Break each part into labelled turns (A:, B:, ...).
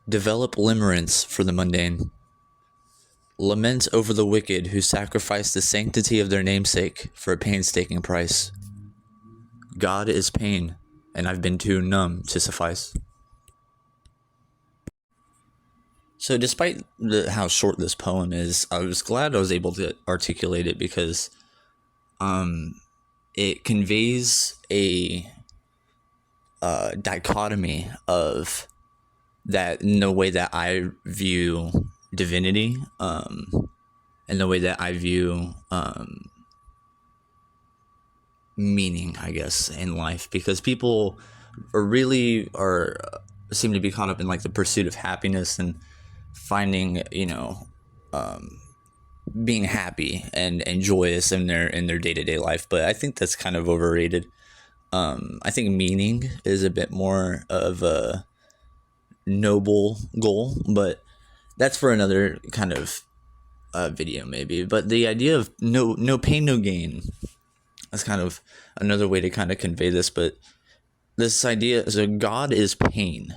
A: Develop limerence for the mundane. Lament over the wicked who sacrifice the sanctity of their namesake for a painstaking price. God is pain, and I've been too numb to suffice. So despite how short this poem is, I was glad I was able to articulate it because it conveys a dichotomy of that in the way that I view divinity, and the way that I view meaning, I guess, in life, because people are seem to be caught up in like the pursuit of happiness and finding, being happy and joyous in their day-to-day life. But I think that's kind of overrated. I think meaning is a bit more of a noble goal, but that's for another kind of video maybe. But the idea of no pain, no gain is kind of another way to kind of convey this. But this idea, so God is pain.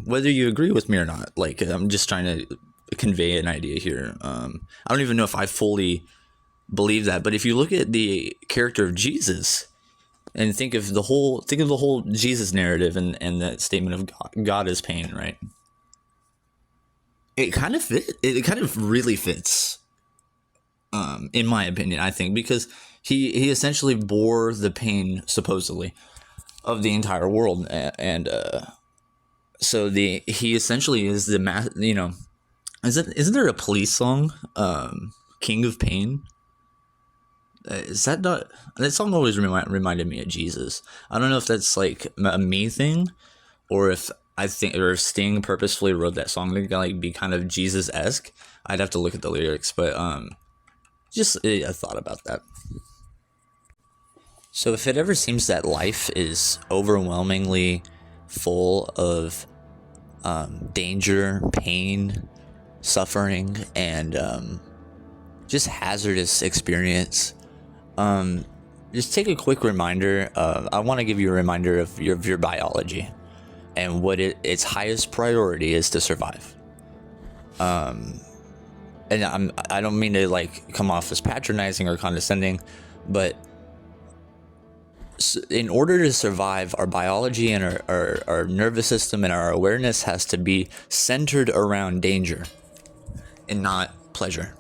A: Whether you agree with me or not, like, I'm just trying to convey an idea here. I don't even know if I fully believe that, but if you look at the character of Jesus and think of the whole Jesus narrative and that statement of God is pain, right? It kind of really fits, in my opinion, I think, because he essentially bore the pain, supposedly, of the entire world, and so he essentially is the isn't there a Police song, King of Pain? Is that not, that song always reminded me of Jesus. I don't know if that's like a me thing, or if Sting purposefully wrote that song to like be kind of Jesus-esque. I'd have to look at the lyrics, but just a thought about that. So if it ever seems that life is overwhelmingly full of danger, pain, suffering, and just hazardous experience, just take a quick reminder. I want to give you a reminder of your biology and what its highest priority is: to survive. And I don't mean to like come off as patronizing or condescending, but in order to survive, our biology and our nervous system and our awareness has to be centered around danger and not pleasure.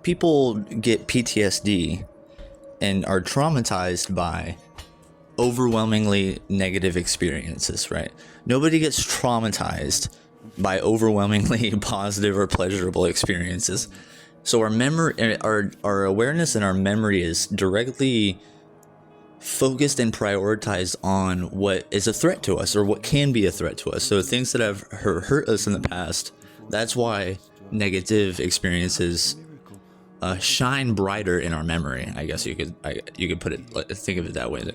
A: People get PTSD and are traumatized by overwhelmingly negative experiences, right? Nobody gets traumatized by overwhelmingly positive or pleasurable experiences. So our memory, our awareness and our memory is directly focused and prioritized on what is a threat to us or what can be a threat to us. So things that have hurt us in the past, that's why negative experiences shine brighter in our memory. I guess you could put it, think of it that way.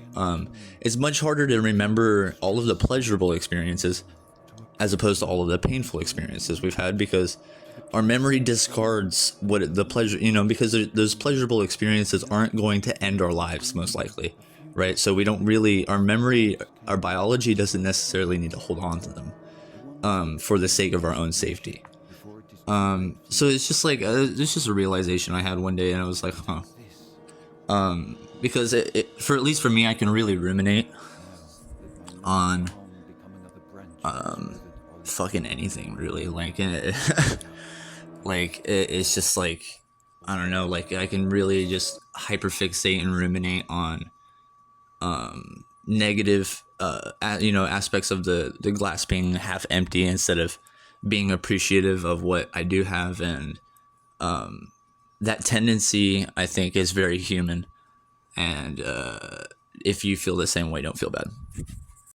A: It's much harder to remember all of the pleasurable experiences as opposed to all of the painful experiences we've had, because our memory discards what the pleasure, because those pleasurable experiences aren't going to end our lives, most likely, right? So we don't really, our memory, our biology doesn't necessarily need to hold on to them for the sake of our own safety. So it's just like, it's just a realization I had one day, and I was like, because for at least for me, I can really ruminate on fucking anything, really. Like it's just like, I don't know, like I can really just hyperfixate and ruminate on negative aspects of the glass being half empty instead of being appreciative of what I do have. And that tendency, I think, is very human, and if you feel the same way, don't feel bad.